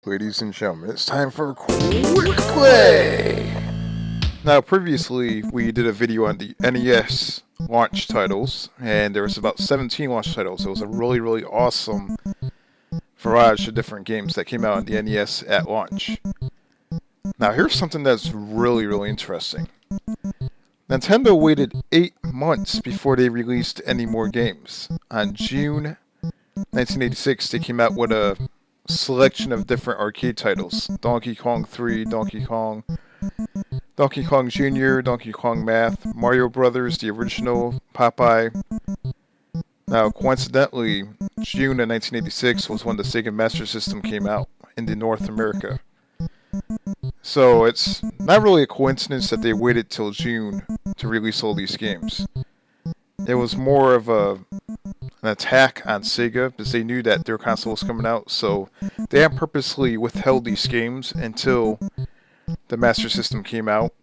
Ladies and gentlemen, it's time for Quick Play! Now, previously, we did a video on the NES launch titles, and there was about 17 launch titles. It was a really awesome variety of different games that came out on the NES at launch. Now, here's something that's really interesting. Nintendo waited 8 months before they released any more games. On June 1986, they came out with a selection of different arcade titles. Donkey Kong 3, Donkey Kong Jr., Donkey Kong Math, Mario Brothers, the original, Popeye. Now, coincidentally, June of 1986 was when the SEGA Master System came out in North America. So it's not really a coincidence that they waited till June to release all these games. It was more of an attack on Sega because they knew that their console was coming out, so they had purposely withheld these games until the Master System came out.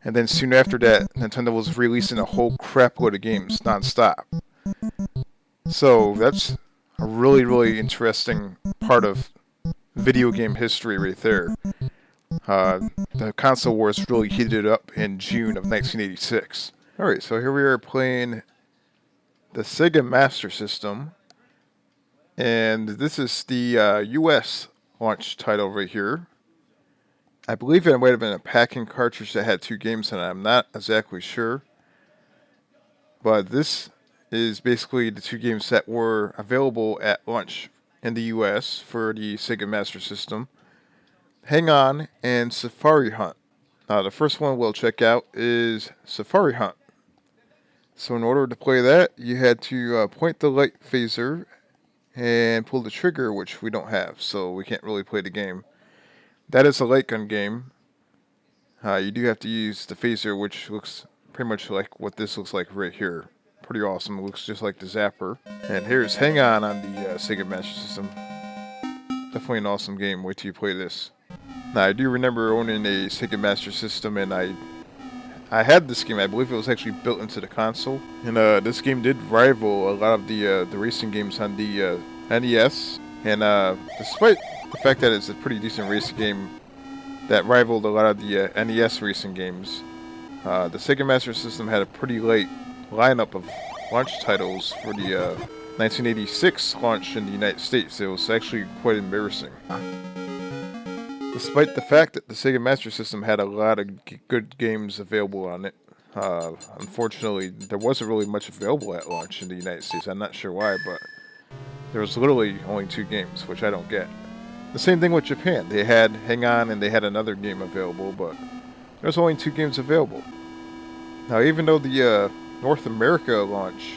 And then soon after that, Nintendo was releasing a whole crapload of games non-stop. So that's a really interesting part of video game history right there. The console wars really heated up in June of 1986. Alright, so here we are playing the SEGA Master System. And this is the US launch title right here. I believe it might have been a packing cartridge that had 2 games in it. I'm not exactly sure. But this is basically the 2 games that were available at launch in the US for the SEGA Master System. Hang On and Safari Hunt. Now the first one we'll check out is Safari Hunt. So in order to play that, you had to point the light phaser and pull the trigger, which we don't have, so we can't really play the game. That is a light gun game. You do have to use the phaser, which looks pretty much like what this looks like right here. Pretty awesome. It looks just like the Zapper. And here's Hang On the SEGA Master System. Definitely an awesome game. Wait till you play this. Now, I do remember owning a SEGA Master System, and I had this game. I believe it was actually built into the console. And this game did rival a lot of the racing games on the NES. And despite the fact that it's a pretty decent racing game that rivaled a lot of the NES racing games, the SEGA Master System had a pretty late lineup of launch titles for the 1986 launch in the United States. It was actually quite embarrassing. Despite the fact that the SEGA Master System had a lot of good games available on it, unfortunately, there wasn't really much available at launch in the United States. I'm not sure why, but there was literally only 2 games, which I don't get. The same thing with Japan. They had Hang On and they had another game available, but there's only 2 games available. Now, even though the North America launch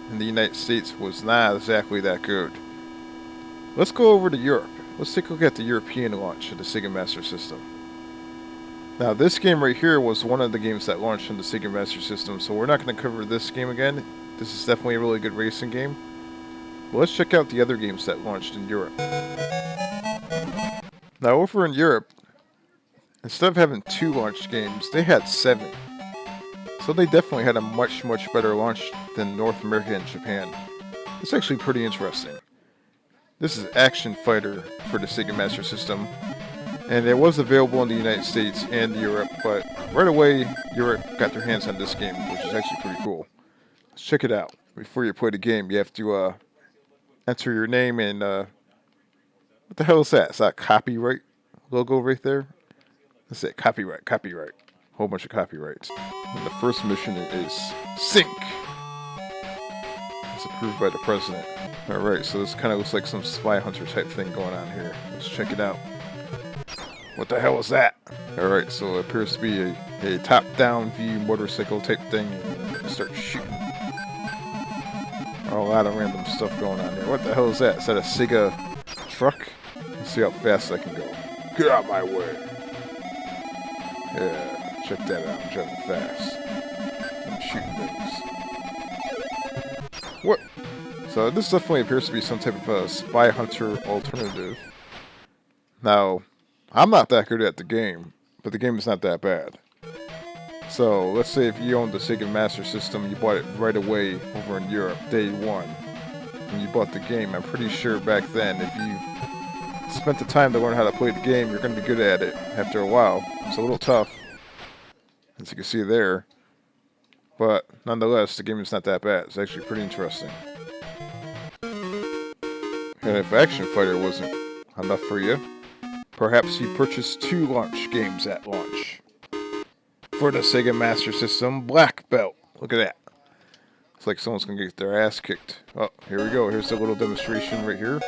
in the United States was not exactly that good, let's go over to Europe. Let's take a look at the European launch of the SEGA Master System. Now, this game right here was one of the games that launched on the SEGA Master System, so we're not going to cover this game again. This is definitely a really good racing game. But let's check out the other games that launched in Europe. Now, over in Europe, instead of having 2 launch games, they had 7. So they definitely had a much better launch than North America and Japan. It's actually pretty interesting. This is Action Fighter for the SEGA Master System, and it was available in the United States and Europe, but right away, Europe got their hands on this game, which is actually pretty cool. Let's check it out. Before you play the game, you have to enter your name and, what the hell is that? Is that a copyright logo right there? That's it, copyright. Whole bunch of copyrights. And the first mission is Sync. It's approved by the president. Alright, so this kind of looks like some Spy Hunter type thing going on here. Let's check it out. What the hell is that? Alright, so it appears to be a top-down view motorcycle type thing. Start shooting. A lot of random stuff going on here. What the hell is that? Is that a SEGA truck? Let's see how fast I can go. Get out of my way. Yeah, check that out. I'm driving fast. I'm shooting things. What? So this definitely appears to be some type of a Spy Hunter alternative. Now, I'm not that good at the game, but the game is not that bad. So let's say if you owned the SEGA Master System, you bought it right away over in Europe, day 1, and you bought the game. I'm pretty sure back then, if you spent the time to learn how to play the game, you're going to be good at it after a while. It's a little tough, as you can see there. But nonetheless, the game is not that bad. It's actually pretty interesting. And if Action Fighter wasn't enough for you, perhaps you purchased 2 launch games at launch. For the SEGA Master System, Black Belt. Look at that. It's like someone's going to get their ass kicked. Oh, here we go. Here's the little demonstration right here.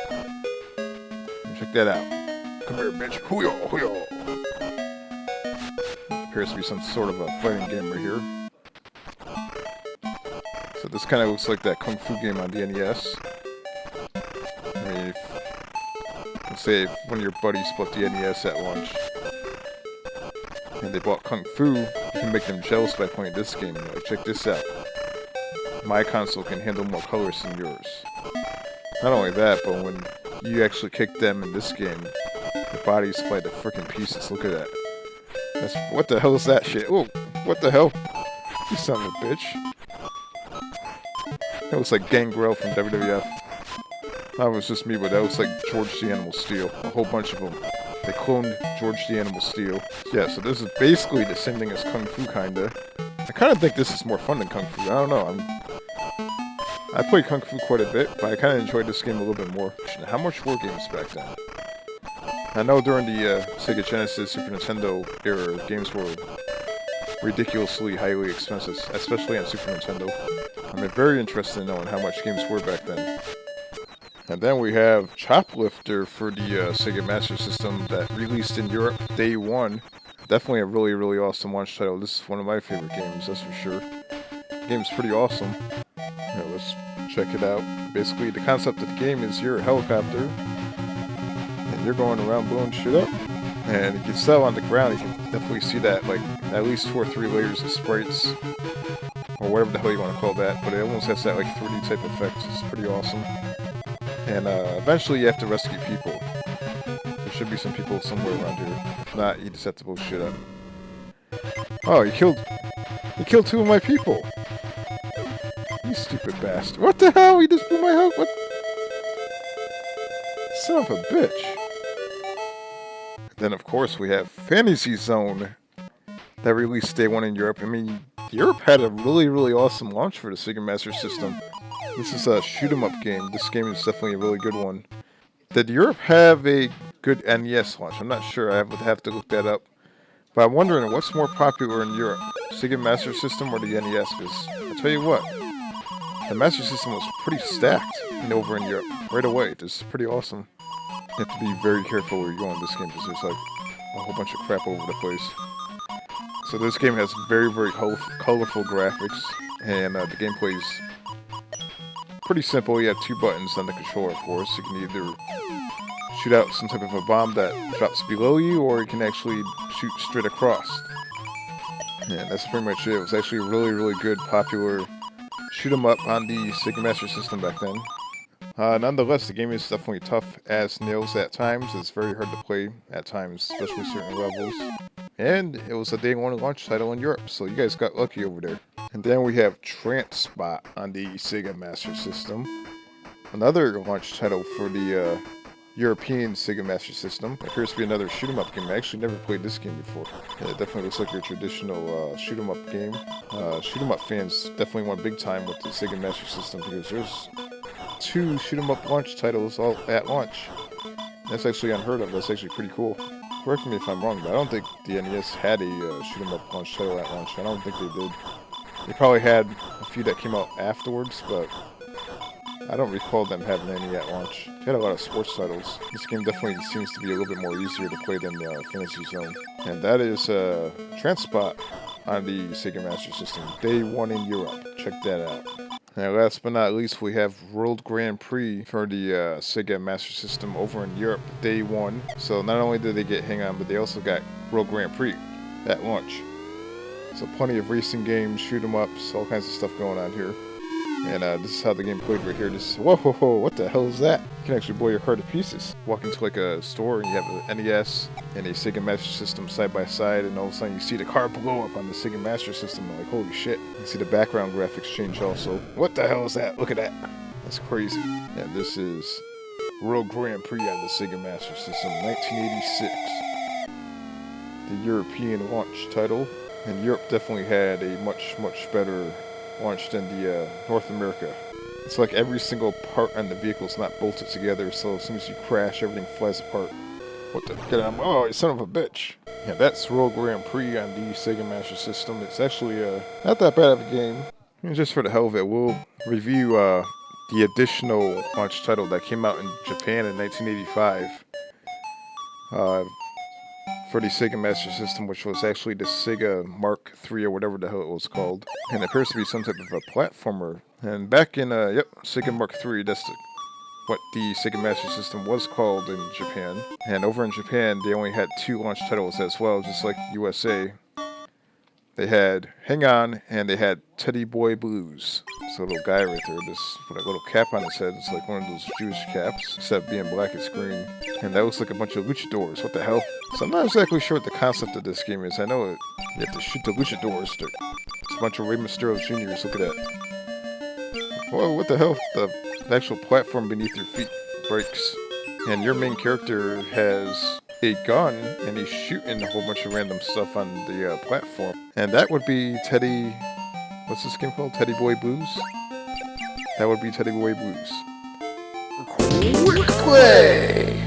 Check that out. Come here, bitch. Hoo-yo, hoo-yo. Appears to be some sort of a fighting game right here. So this kind of looks like that Kung Fu game on the NES. I mean, let's say if one of your buddies bought the NES at launch, and they bought Kung Fu, you can make them jealous by playing this game. Like, check this out. My console can handle more colors than yours. Not only that, but when you actually kick them in this game, the bodies fly to freaking pieces. Look at that. What the hell is that shit? Oh, what the hell? You son of a bitch. That looks like Gangrel from WWF. That was just me, but that looks like George the Animal Steel. A whole bunch of them. They cloned George the Animal Steel. Yeah, so this is basically the same thing as Kung Fu, kinda. I kind of think this is more fun than Kung Fu. I don't know. I played Kung Fu quite a bit, but I kind of enjoyed this game a little bit more. How much were games back then? I know during the Sega Genesis, Super Nintendo era, games were ridiculously highly expensive, especially on Super Nintendo. I'm very interested in knowing how much games were back then. And then we have Choplifter for the Sega Master System that released in Europe day 1. Definitely a really, really awesome launch title. This is one of my favorite games, that's for sure. The game's pretty awesome. Yeah, let's check it out. Basically, the concept of the game is you're a helicopter, and you're going around blowing shit up. And you can tell on the ground, you can definitely see that, like, at least 2 or 3 layers of sprites, or whatever the hell you want to call that, but it almost has that, like, 3D type effect. It's pretty awesome. And eventually you have to rescue people. There should be some people somewhere around here. If not, you just have to blow shit up. Oh, you killed 2 of my people! You stupid bastard. What the hell? He just blew my house? What? Son of a bitch. Then, of course, we have Fantasy Zone that released day 1 in Europe. I mean, Europe had a really, really awesome launch for the Sega Master System. This is a shoot-'em-up game. This game is definitely a really good one. Did Europe have a good NES launch? I'm not sure. I would have to look that up. But I'm wondering what's more popular in Europe, Sega Master System or the NES? Because I'll tell you what, the Master System was pretty stacked over in Europe right away. This is pretty awesome. You have to be very careful where you go in this game because there's like a whole bunch of crap over the place. So this game has very, very colorful graphics, and the gameplay is pretty simple. You have 2 buttons on the controller, of course. You can either shoot out some type of a bomb that drops below you, or you can actually shoot straight across. And that's pretty much it. It was actually a really, really good, popular shoot-'em-up on the Sega Master System back then. Nonetheless, the game is definitely tough as nails at times. It's very hard to play at times, especially certain levels. And it was a day 1 launch title in Europe, so you guys got lucky over there. And then we have Trance Spot on the Sega Master System. Another launch title for the European Sega Master System. It appears to be another shoot-'em-up game. I actually never played this game before. Yeah, it definitely looks like your traditional shoot-'em-up game. Shoot-'em-up fans definitely went big time with the Sega Master System because there's 2 shoot-'em-up launch titles all at launch. That's actually unheard of. That's actually pretty cool. Correct me if I'm wrong, but I don't think the NES had a shoot-'em-up launch title at launch. I don't think they did. They probably had a few that came out afterwards, but I don't recall them having any at launch. They had a lot of sports titles. This game definitely seems to be a little bit more easier to play than Fantasy Zone. And that is Trance Spot on the Sega Master System. Day 1 in Europe. Check that out. And last but not least, we have World Grand Prix for the Sega Master System over in Europe, day 1. So not only did they get Hang On, but they also got World Grand Prix at launch. So plenty of racing games, shoot 'em ups, all kinds of stuff going on here. And this is how the game played right here. Just whoa, whoa, whoa, what the hell is that? You can actually blow your car to pieces. Walk into like a store and you have an NES and a Sega Master System side by side, and all of a sudden you see the car blow up on the Sega Master System. Like, holy shit. You can see the background graphics change also. What the hell is that? Look at that. That's crazy. And this is World Grand Prix on the SEGA Master System, 1986. The European launch title. And Europe definitely had a much better launch than the North America. It's like every single part on the vehicle is not bolted together, so as soon as you crash, everything flies apart. What the? Get out! Oh, you son of a bitch! Yeah, that's World Grand Prix on the SEGA Master System. It's actually not that bad of a game. And just for the hell of it, we'll review the additional launch title that came out in Japan in 1985 for the SEGA Master System, which was actually the SEGA Mark III or whatever the hell it was called. And it appears to be some type of a platformer. And back in, SEGA Mark III, that's what the SEGA Master System was called in Japan. And over in Japan, they only had 2 launch titles as well, just like USA. They had Hang On, and they had Teddy Boy Blues. So a little guy right there, this with a little cap on his head. It's like one of those Jewish caps, except being black, it's green. And that looks like a bunch of luchadors. What the hell? So I'm not exactly sure what the concept of this game is. I know you have to shoot the luchadors. It's a bunch of Rey Mysterio Juniors. Look at that. Whoa, what the hell? The actual platform beneath your feet breaks. And your main character has a gun, and he's shooting a whole bunch of random stuff on the platform. And that would be Teddy... What's this game called? Teddy Boy Blues? That would be Teddy Boy Blues. Quick play!